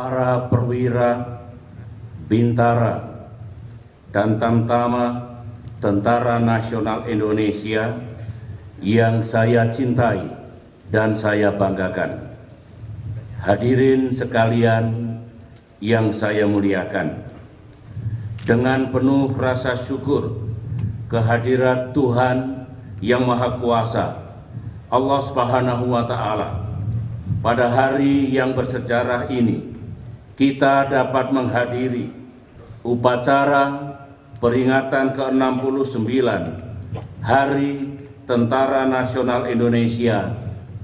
para perwira, bintara, dan tamtama Tentara Nasional Indonesia yang saya cintai dan saya banggakan. Hadirin sekalian yang saya muliakan, dengan penuh rasa syukur kehadirat Tuhan yang Maha Kuasa, Allah Subhanahu wa Ta'ala, pada hari yang bersejarah ini kita dapat menghadiri upacara peringatan ke-69 Hari Tentara Nasional Indonesia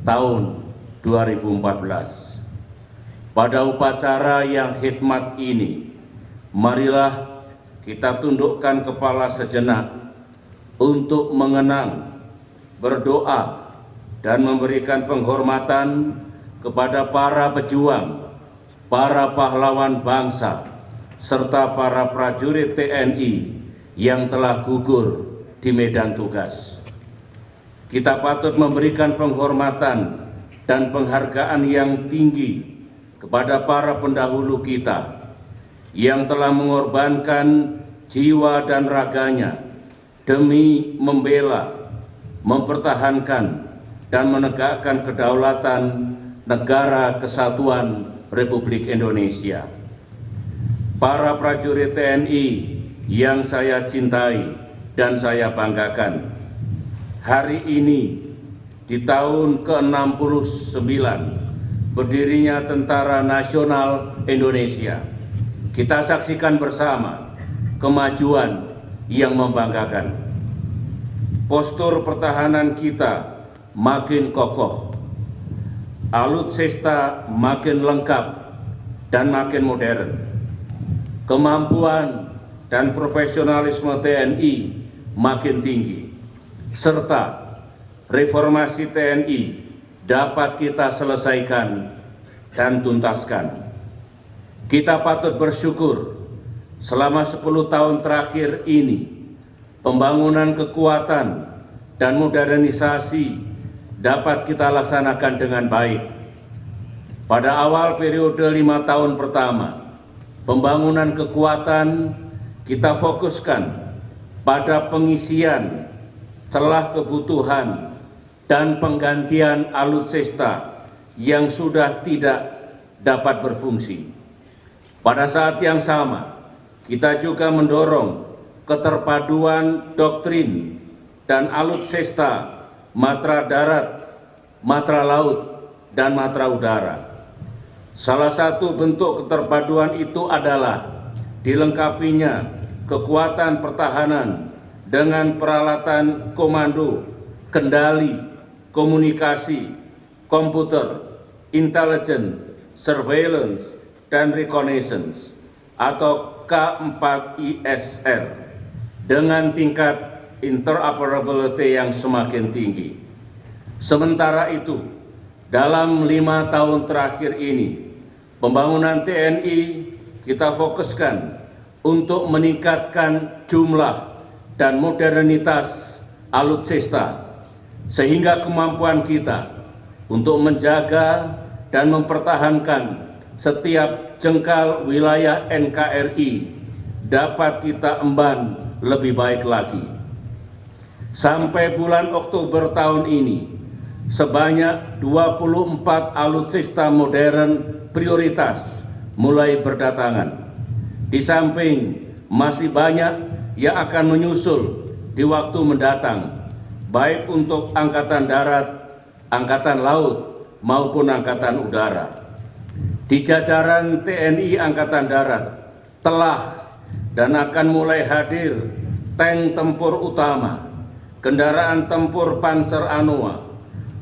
tahun 2014. Pada upacara yang hikmat ini, marilah kita tundukkan kepala sejenak untuk mengenang, berdoa, dan memberikan penghormatan kepada para pejuang, para pahlawan bangsa, serta para prajurit TNI yang telah gugur di medan tugas. Kita patut memberikan penghormatan dan penghargaan yang tinggi kepada para pendahulu kita yang telah mengorbankan jiwa dan raganya demi membela, mempertahankan, dan menegakkan kedaulatan Negara Kesatuan Republik Indonesia. Para prajurit TNI yang saya cintai dan saya banggakan, hari ini di tahun ke-69 berdirinya Tentara Nasional Indonesia, kita saksikan bersama kemajuan yang membanggakan. Postur pertahanan kita makin kokoh, alutsista makin lengkap dan makin modern. Kemampuan dan profesionalisme TNI makin tinggi, serta reformasi TNI dapat kita selesaikan dan tuntaskan. Kita patut bersyukur selama 10 tahun terakhir ini pembangunan kekuatan dan modernisasi dapat kita laksanakan dengan baik. Pada awal periode 5 tahun pertama, pembangunan kekuatan kita fokuskan pada pengisian celah kebutuhan dan penggantian alutsista yang sudah tidak dapat berfungsi. Pada saat yang sama, kita juga mendorong keterpaduan doktrin dan alutsista matra darat, matra laut, dan matra udara. Salah satu bentuk keterpaduan itu adalah dilengkapinya kekuatan pertahanan dengan peralatan komando, kendali, komunikasi, komputer, intelijen, surveillance, dan reconnaissance atau K4ISR dengan tingkat interoperability yang semakin tinggi. Sementara itu, dalam 5 tahun terakhir ini, pembangunan TNI kita fokuskan untuk meningkatkan jumlah dan modernitas alutsista, sehingga kemampuan kita untuk menjaga dan mempertahankan setiap jengkal wilayah NKRI dapat kita emban lebih baik lagi. Sampai bulan Oktober tahun ini, sebanyak 24 alutsista modern prioritas mulai berdatangan. Di samping masih banyak yang akan menyusul di waktu mendatang, baik untuk Angkatan Darat, Angkatan Laut, maupun Angkatan Udara. Di jajaran TNI Angkatan Darat telah dan akan mulai hadir tank tempur utama, kendaraan tempur Panzer Anoa,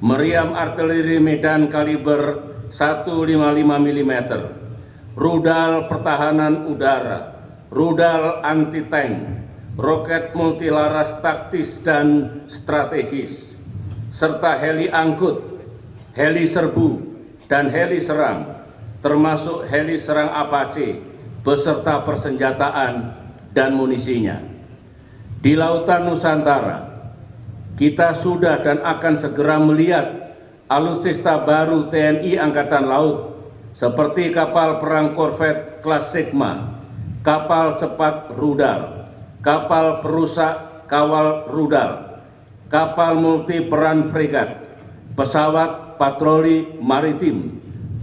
meriam artileri Medan kaliber 155 mm, rudal pertahanan udara, rudal anti-tank, roket multilaras taktis dan strategis, serta heli angkut, heli serbu, dan heli serang, termasuk heli serang Apache beserta persenjataan dan munisinya. Di Lautan Nusantara, kita sudah dan akan segera melihat alutsista baru TNI Angkatan Laut seperti kapal perang korvet kelas Sigma, kapal cepat rudal, kapal perusak kawal rudal, kapal multi peran fregat, pesawat patroli maritim,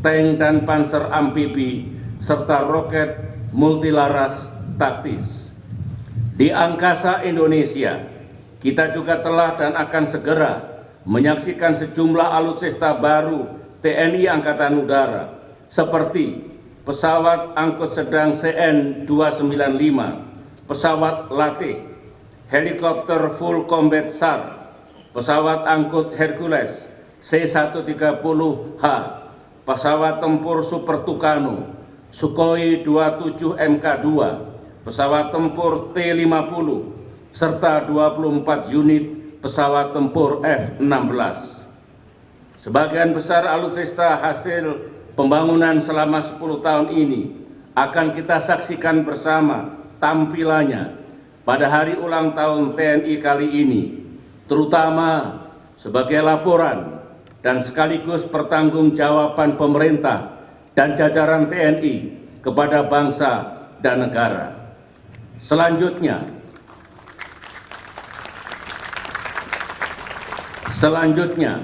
tank dan panser amfibi, serta roket multilaras taktis. Di angkasa Indonesia, kita juga telah dan akan segera menyaksikan sejumlah alutsista baru TNI Angkatan Udara, seperti pesawat angkut sedang CN-295, pesawat latih, helikopter full combat SAR, pesawat angkut Hercules C-130H, pesawat tempur Super Tucano, Sukhoi 27 Mk2, pesawat tempur T-50, serta 24 unit pesawat tempur F-16. Sebagian besar alutsista hasil pembangunan selama 10 tahun ini akan kita saksikan bersama tampilannya pada hari ulang tahun TNI kali ini, terutama sebagai laporan dan sekaligus pertanggungjawaban pemerintah dan jajaran TNI kepada bangsa dan negara. Selanjutnya,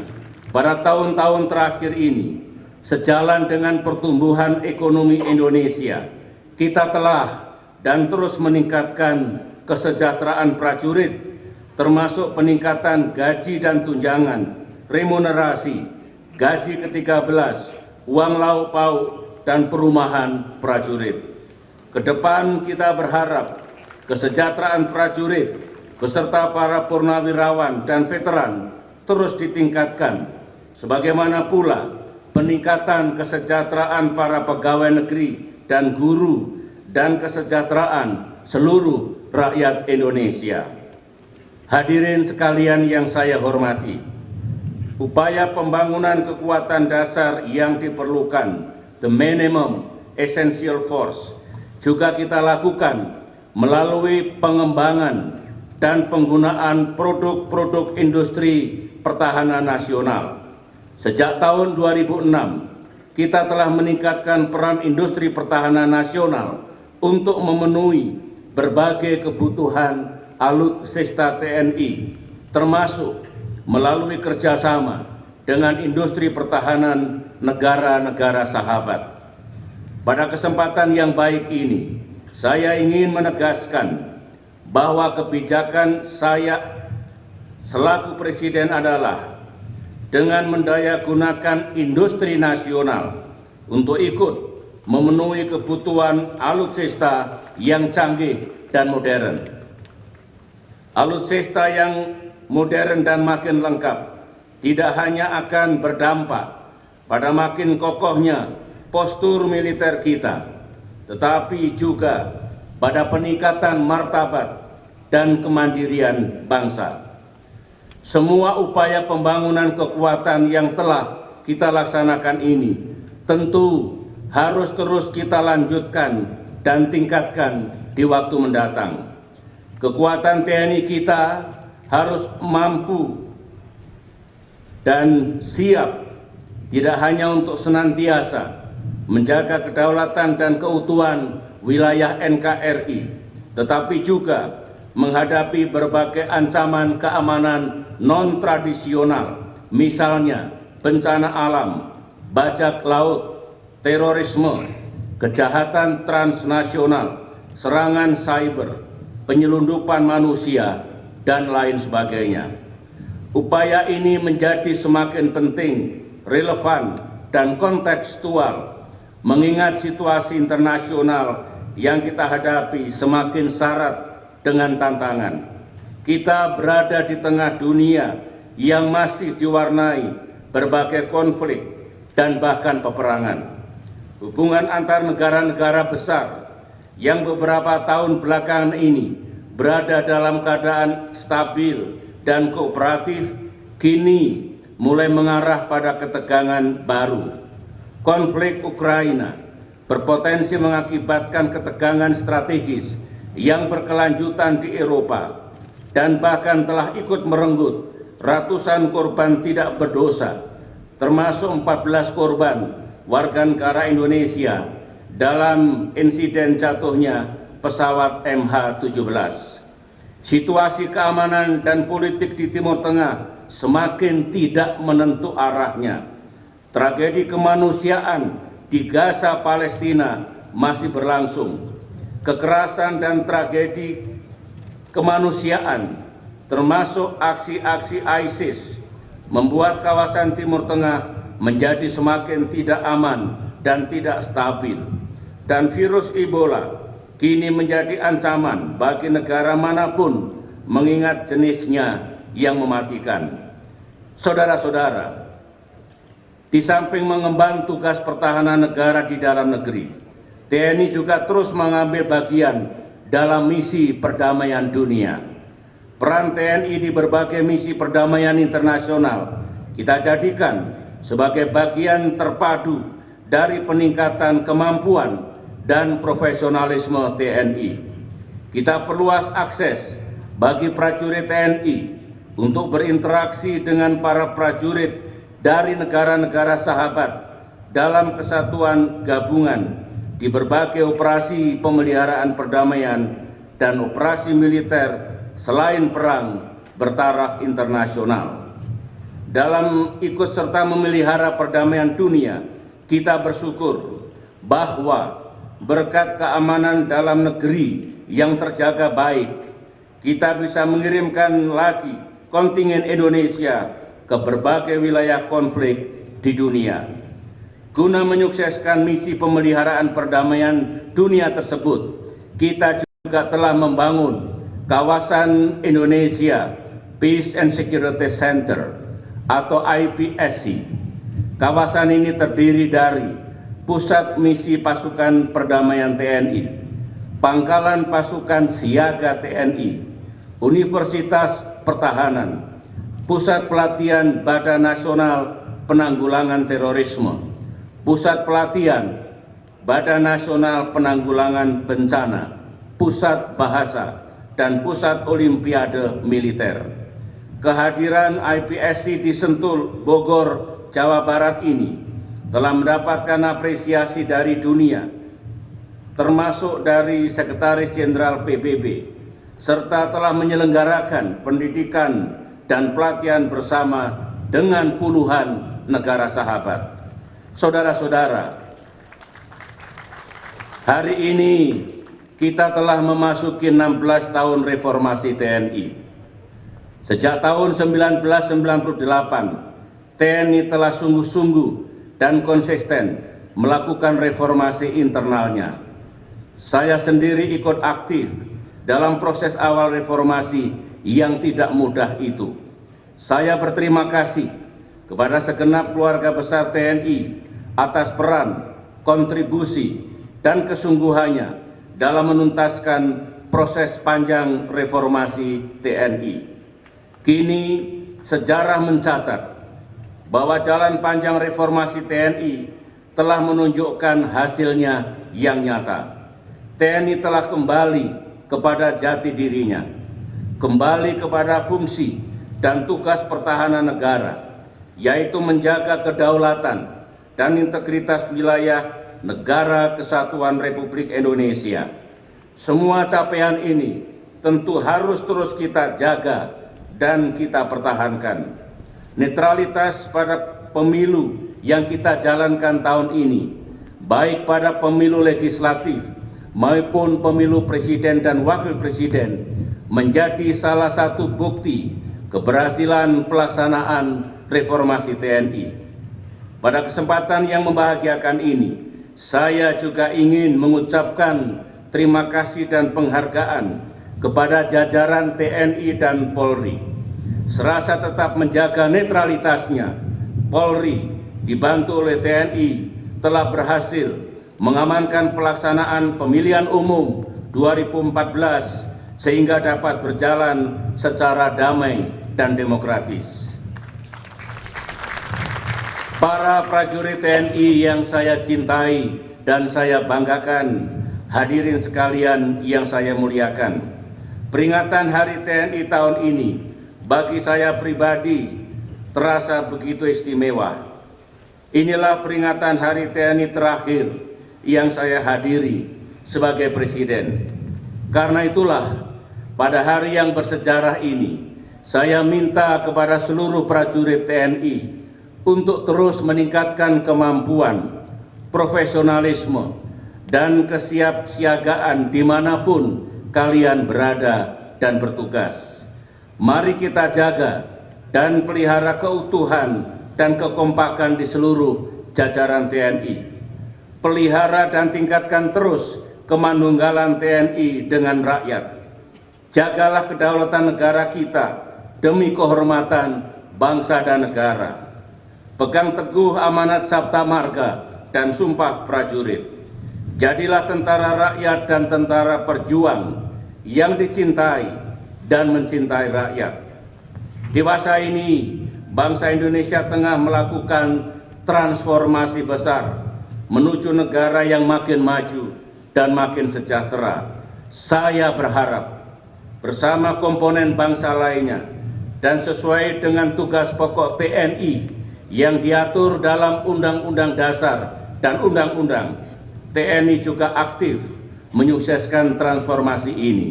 pada tahun-tahun terakhir ini, sejalan dengan pertumbuhan ekonomi Indonesia, kita telah dan terus meningkatkan kesejahteraan prajurit, termasuk peningkatan gaji dan tunjangan, remunerasi, gaji ke-13, uang lauk pauk, dan perumahan prajurit. Kedepan kita berharap kesejahteraan prajurit beserta para purnawirawan dan veteran terus ditingkatkan, sebagaimana pula peningkatan kesejahteraan para pegawai negeri dan guru dan kesejahteraan seluruh rakyat Indonesia. Hadirin sekalian yang saya hormati, upaya pembangunan kekuatan dasar yang diperlukan, the minimum essential force, juga kita lakukan melalui pengembangan dan penggunaan produk-produk industri pertahanan nasional. Sejak tahun 2006, kita telah meningkatkan peran industri pertahanan nasional untuk memenuhi berbagai kebutuhan alutsista TNI, termasuk melalui kerjasama dengan industri pertahanan negara-negara sahabat. Pada kesempatan yang baik ini, saya ingin menegaskan bahwa kebijakan saya selaku Presiden adalah dengan mendayagunakan industri nasional untuk ikut memenuhi kebutuhan alutsista yang canggih dan modern. Alutsista yang modern dan makin lengkap tidak hanya akan berdampak pada makin kokohnya postur militer kita, tetapi juga pada peningkatan martabat dan kemandirian bangsa. Semua upaya pembangunan kekuatan yang telah kita laksanakan ini tentu harus terus kita lanjutkan dan tingkatkan di waktu mendatang. Kekuatan TNI kita harus mampu dan siap tidak hanya untuk senantiasa menjaga kedaulatan dan keutuhan wilayah NKRI, tetapi juga menghadapi berbagai ancaman keamanan non-tradisional, misalnya bencana alam, bajak laut, terorisme, kejahatan transnasional, serangan cyber, penyelundupan manusia, dan lain sebagainya. Upaya ini menjadi semakin penting, relevan, dan kontekstual, mengingat situasi internasional yang kita hadapi semakin syarat dengan tantangan. Kita berada di tengah dunia yang masih diwarnai berbagai konflik dan bahkan peperangan. Hubungan antar negara-negara besar yang beberapa tahun belakangan ini berada dalam keadaan stabil dan kooperatif kini mulai mengarah pada ketegangan baru. Konflik Ukraina berpotensi mengakibatkan ketegangan strategis yang berkelanjutan di Eropa dan bahkan telah ikut merenggut ratusan korban tidak berdosa, termasuk 14 korban warga negara Indonesia dalam insiden jatuhnya pesawat MH17. Situasi keamanan dan politik di Timur Tengah semakin tidak menentu arahnya. Tragedi kemanusiaan di Gaza, Palestina masih berlangsung. Kekerasan dan tragedi kemanusiaan, termasuk aksi-aksi ISIS, membuat kawasan Timur Tengah menjadi semakin tidak aman dan tidak stabil. Dan virus Ebola kini menjadi ancaman bagi negara manapun mengingat jenisnya yang mematikan. Saudara-saudara, di samping mengemban tugas pertahanan negara di dalam negeri, TNI juga terus mengambil bagian dalam misi perdamaian dunia. Peran TNI di berbagai misi perdamaian internasional kita jadikan sebagai bagian terpadu dari peningkatan kemampuan dan profesionalisme TNI. Kita perluas akses bagi prajurit TNI untuk berinteraksi dengan para prajurit dari negara-negara sahabat dalam kesatuan gabungan di berbagai operasi pemeliharaan perdamaian dan operasi militer selain perang bertaraf internasional. Dalam ikut serta memelihara perdamaian dunia, kita bersyukur bahwa berkat keamanan dalam negeri yang terjaga baik, kita bisa mengirimkan lagi kontingen Indonesia ke berbagai wilayah konflik di dunia. Guna menyukseskan misi pemeliharaan perdamaian dunia tersebut, kita juga telah membangun kawasan Indonesia Peace and Security Center atau IPSC. Kawasan ini terdiri dari Pusat Misi Pasukan Perdamaian TNI, Pangkalan Pasukan Siaga TNI, Universitas Pertahanan, Pusat Pelatihan Badan Nasional Penanggulangan Terorisme, Pusat Pelatihan Badan Nasional Penanggulangan Bencana, Pusat Bahasa, dan Pusat Olimpiade Militer. Kehadiran IPSC di Sentul, Bogor, Jawa Barat ini telah mendapatkan apresiasi dari dunia, termasuk dari Sekretaris Jenderal PBB, serta telah menyelenggarakan pendidikan dan pelatihan bersama dengan puluhan negara sahabat. Saudara-saudara, hari ini kita telah memasuki 16 tahun reformasi TNI. Sejak tahun 1998, TNI telah sungguh-sungguh dan konsisten melakukan reformasi internalnya. Saya sendiri ikut aktif dalam proses awal reformasi yang tidak mudah itu. Saya berterima kasih kepada segenap keluarga besar TNI atas peran, kontribusi, dan kesungguhannya dalam menuntaskan proses panjang reformasi TNI. Kini sejarah mencatat bahwa jalan panjang reformasi TNI telah menunjukkan hasilnya yang nyata. TNI telah kembali kepada jati dirinya, kembali kepada fungsi dan tugas pertahanan negara, yaitu menjaga kedaulatan dan integritas wilayah Negara Kesatuan Republik Indonesia. Semua capaian ini tentu harus terus kita jaga dan kita pertahankan. Netralitas pada pemilu yang kita jalankan tahun ini, baik pada pemilu legislatif maupun pemilu presiden dan wakil presiden, menjadi salah satu bukti keberhasilan pelaksanaan reformasi TNI. Pada kesempatan yang membahagiakan ini, saya juga ingin mengucapkan terima kasih dan penghargaan kepada jajaran TNI dan Polri. Serasa tetap menjaga netralitasnya, Polri dibantu oleh TNI telah berhasil mengamankan pelaksanaan pemilihan umum 2014 sehingga dapat berjalan secara damai dan demokratis. Para prajurit TNI yang saya cintai dan saya banggakan, hadirin sekalian yang saya muliakan, peringatan Hari TNI tahun ini bagi saya pribadi terasa begitu istimewa. Inilah peringatan Hari TNI terakhir yang saya hadiri sebagai Presiden. Karena itulah, pada hari yang bersejarah ini, saya minta kepada seluruh prajurit TNI untuk terus meningkatkan kemampuan, profesionalisme, dan kesiapsiagaan dimanapun kalian berada dan bertugas. Mari kita jaga dan pelihara keutuhan dan kekompakan di seluruh jajaran TNI. Pelihara dan tingkatkan terus kemanunggalan TNI dengan rakyat. Jagalah kedaulatan negara kita demi kehormatan bangsa dan negara. Pegang teguh amanat Sabta Marga dan Sumpah Prajurit. Jadilah tentara rakyat dan tentara perjuang yang dicintai dan mencintai rakyat. Di masa ini, bangsa Indonesia tengah melakukan transformasi besar menuju negara yang makin maju dan makin sejahtera. Saya berharap bersama komponen bangsa lainnya dan sesuai dengan tugas pokok TNI yang diatur dalam Undang-Undang Dasar dan Undang-Undang, TNI juga aktif menyukseskan transformasi ini.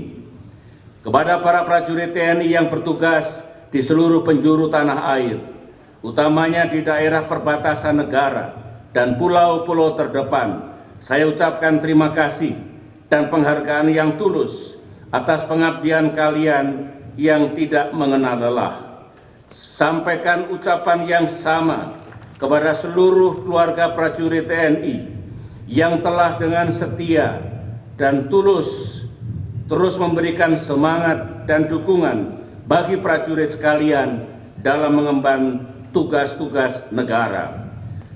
Kepada para prajurit TNI yang bertugas di seluruh penjuru tanah air, utamanya di daerah perbatasan negara dan pulau-pulau terdepan, saya ucapkan terima kasih dan penghargaan yang tulus atas pengabdian kalian yang tidak mengenal lelah. Sampaikan ucapan yang sama kepada seluruh keluarga prajurit TNI yang telah dengan setia dan tulus terus memberikan semangat dan dukungan bagi prajurit sekalian dalam mengemban tugas-tugas negara.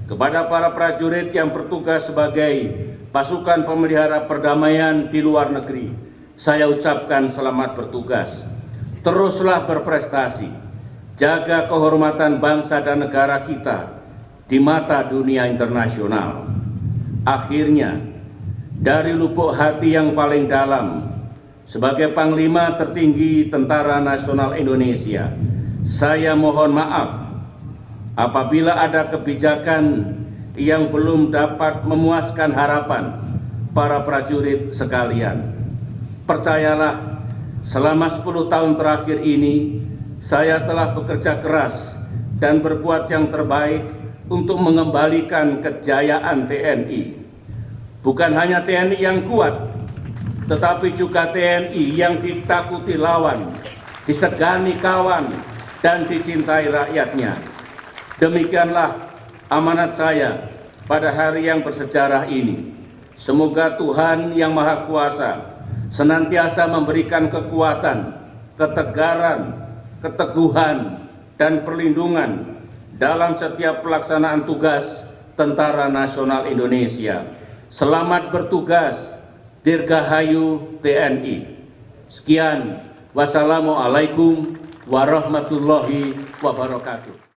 Kepada para prajurit yang bertugas sebagai pasukan pemelihara perdamaian di luar negeri, saya ucapkan selamat bertugas. Teruslah berprestasi, jaga kehormatan bangsa dan negara kita di mata dunia internasional. Akhirnya, dari lubuk hati yang paling dalam, sebagai Panglima tertinggi Tentara Nasional Indonesia, saya mohon maaf apabila ada kebijakan yang belum dapat memuaskan harapan para prajurit sekalian. Percayalah, selama 10 tahun terakhir ini, saya telah bekerja keras dan berbuat yang terbaik untuk mengembalikan kejayaan TNI. Bukan hanya TNI yang kuat, tetapi juga TNI yang ditakuti lawan, disegani kawan, dan dicintai rakyatnya. Demikianlah amanat saya pada hari yang bersejarah ini. Semoga Tuhan Yang Maha Kuasa senantiasa memberikan kekuatan, ketegaran, keteguhan, dan perlindungan dalam setiap pelaksanaan tugas Tentara Nasional Indonesia. Selamat bertugas, Dirgahayu TNI. Sekian, wassalamualaikum warahmatullahi wabarakatuh.